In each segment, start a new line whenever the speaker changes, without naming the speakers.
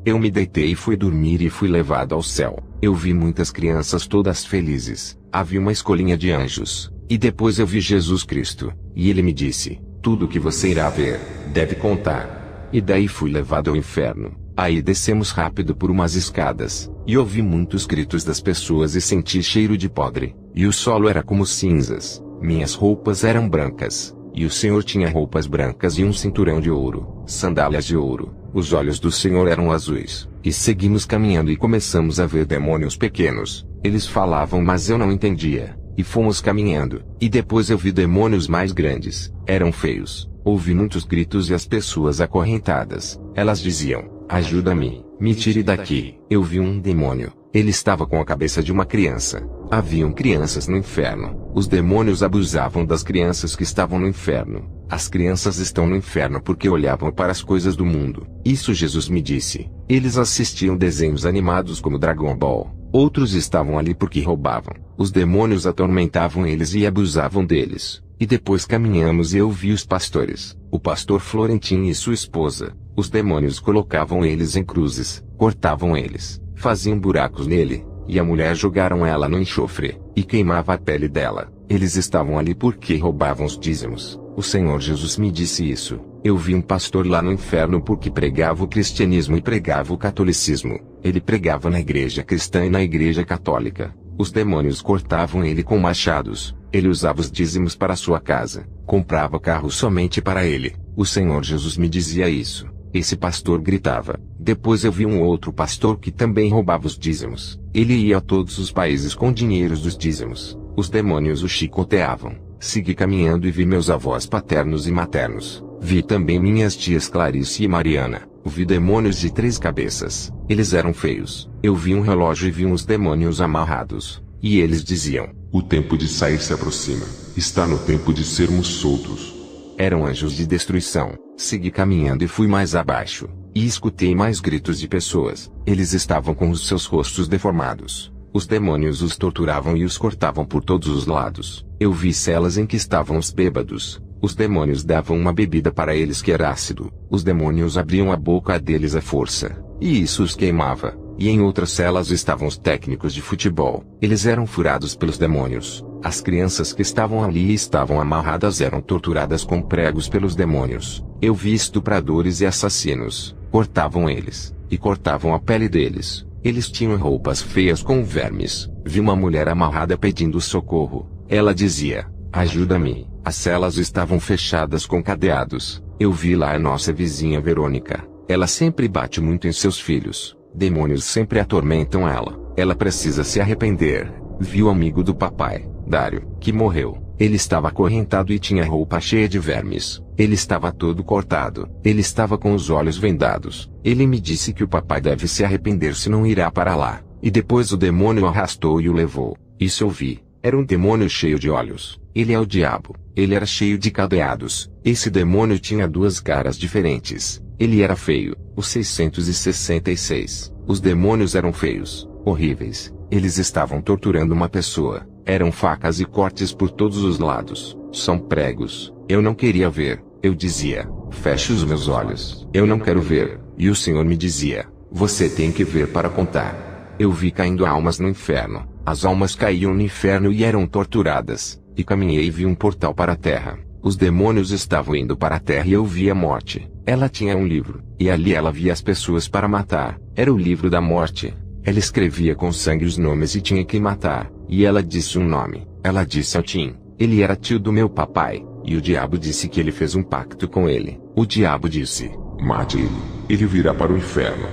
Eu me deitei e fui dormir e fui levado ao céu. Eu vi muitas crianças todas felizes. Havia uma escolinha de anjos. E depois eu vi Jesus Cristo. E ele me disse: tudo o que você irá ver, deve contar. E daí fui levado ao inferno. Aí descemos rápido por umas escadas. E ouvi muitos gritos das pessoas e senti cheiro de podre. E o solo era como cinzas. Minhas roupas eram brancas. E o Senhor tinha roupas brancas e um cinturão de ouro, sandálias de ouro. Os olhos do Senhor eram azuis. E seguimos caminhando e começamos a ver demônios pequenos. Eles falavam, mas eu não entendia. E fomos caminhando. E depois eu vi demônios mais grandes. Eram feios. Ouvi muitos gritos e as pessoas acorrentadas. Elas diziam: ajuda-me, me tire daqui. Eu vi um demônio. Ele estava com a cabeça de uma criança. Haviam crianças no inferno. Os demônios abusavam das crianças que estavam no inferno. As crianças estão no inferno porque olhavam para as coisas do mundo. Isso Jesus me disse. Eles assistiam desenhos animados como Dragon Ball. Outros estavam ali porque roubavam. Os demônios atormentavam eles e abusavam deles. E depois caminhamos e eu vi os pastores, o pastor Florentin e sua esposa. Os demônios colocavam eles em cruzes, cortavam eles, faziam buracos nele, e a mulher jogaram ela no enxofre, e queimava a pele dela. Eles estavam ali porque roubavam os dízimos. O Senhor Jesus me disse isso. Eu vi um pastor lá no inferno porque pregava o cristianismo e pregava o catolicismo. Ele pregava na igreja cristã e na igreja católica. Os demônios cortavam ele com machados. Ele usava os dízimos para sua casa. Comprava carro somente para ele. O Senhor Jesus me dizia isso. Esse pastor gritava. Depois eu vi um outro pastor que também roubava os dízimos. Ele ia a todos os países com dinheiros dos dízimos. Os demônios o chicoteavam. Segui caminhando e vi meus avós paternos e maternos. Vi também minhas tias Clarice e Mariana. Vi demônios de 3 cabeças. Eles eram feios. Eu vi um relógio e vi uns demônios amarrados. E eles diziam:
o tempo de sair se aproxima. Está no tempo de sermos soltos.
Eram anjos de destruição. Segui caminhando e fui mais abaixo. E escutei mais gritos de pessoas. Eles estavam com os seus rostos deformados. Os demônios os torturavam e os cortavam por todos os lados. Eu vi celas em que estavam os bêbados. Os demônios davam uma bebida para eles que era ácido. Os demônios abriam a boca deles à força. E isso os queimava. E em outras celas estavam os técnicos de futebol. Eles eram furados pelos demônios. As crianças que estavam ali e estavam amarradas eram torturadas com pregos pelos demônios. Eu vi estupradores e assassinos. Cortavam eles. E cortavam a pele deles. Eles tinham roupas feias com vermes. Vi uma mulher amarrada pedindo socorro. Ela dizia: ajuda-me. As celas estavam fechadas com cadeados. Eu vi lá a nossa vizinha Verônica. Ela sempre bate muito em seus filhos. Demônios sempre atormentam ela. Ela precisa se arrepender. Vi o amigo do papai, Dário, que morreu. Ele estava acorrentado e tinha roupa cheia de vermes. Ele estava todo cortado. Ele estava com os olhos vendados. Ele me disse que o papai deve se arrepender se não irá para lá. E depois o demônio o arrastou e o levou. Isso eu vi. Era um demônio cheio de olhos. Ele é o diabo. Ele era cheio de cadeados. Esse demônio tinha 2 caras diferentes. Ele era feio. O 666. Os demônios eram feios, horríveis. Eles estavam torturando uma pessoa. Eram facas e cortes por todos os lados. São pregos. Eu não queria ver. Eu dizia: feche os meus olhos. Eu não quero ver. E o Senhor me dizia: você tem que ver para contar. Eu vi caindo almas no inferno. As almas caíam no inferno e eram torturadas. E caminhei e vi um portal para a terra. Os demônios estavam indo para a terra e eu vi a morte. Ela tinha um livro. E ali ela via as pessoas para matar. Era o livro da morte. Ela escrevia com sangue os nomes e tinha que matar. E ela disse um nome. Ela disse ao Tim. Ele era tio do meu papai. E o diabo disse que ele fez um pacto com ele. O diabo disse:
mate ele. Ele virá para o inferno.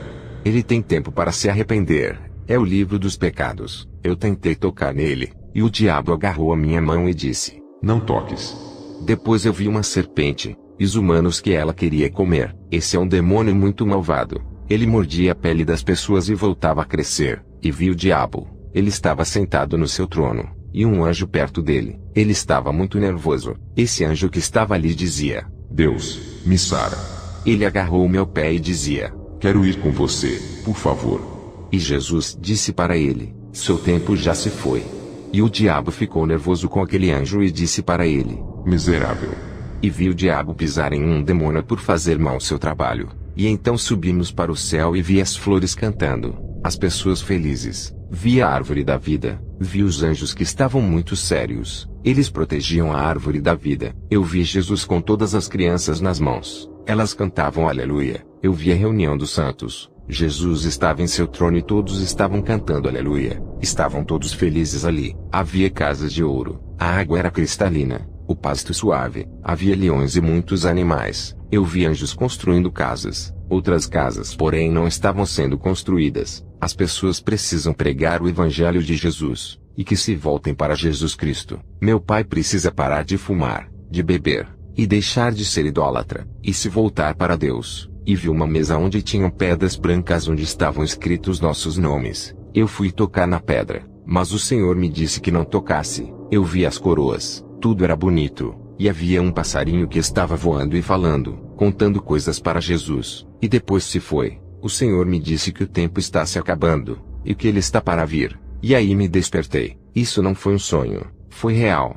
Ele tem tempo para se arrepender. É o livro dos pecados. Eu tentei tocar nele. E o diabo agarrou a minha mão e disse:
não toques.
Depois eu vi uma serpente. E os humanos que ela queria comer. Esse é um demônio muito malvado. Ele mordia a pele das pessoas e voltava a crescer. E vi o diabo. Ele estava sentado no seu trono. E um anjo perto dele. Ele estava muito nervoso. Esse anjo que estava ali dizia:
Deus, me sara.
Ele agarrou meu pé e dizia:
quero ir com você, por favor.
E Jesus disse para ele: seu tempo já se foi. E o diabo ficou nervoso com aquele anjo e disse para ele:
miserável.
E vi o diabo pisar em um demônio por fazer mal seu trabalho. E então subimos para o céu e vi as flores cantando, as pessoas felizes, vi a árvore da vida, vi os anjos que estavam muito sérios, eles protegiam a árvore da vida. Eu vi Jesus com todas as crianças nas mãos, elas cantavam aleluia. Eu vi a reunião dos santos, Jesus estava em seu trono e todos estavam cantando aleluia, estavam todos felizes ali. Havia casas de ouro, a água era cristalina, o pasto suave, havia leões e muitos animais. Eu vi anjos construindo casas, outras casas porém não estavam sendo construídas. As pessoas precisam pregar o evangelho de Jesus, e que se voltem para Jesus Cristo. Meu pai precisa parar de fumar, de beber, e deixar de ser idólatra, e se voltar para Deus. E vi uma mesa onde tinham pedras brancas onde estavam escritos nossos nomes. Eu fui tocar na pedra, mas o Senhor me disse que não tocasse. Eu vi as coroas, tudo era bonito, e havia um passarinho que estava voando e falando, contando coisas para Jesus, e depois se foi. O Senhor me disse que o tempo está se acabando, e que Ele está para vir, e aí me despertei. Isso não foi um sonho, foi real.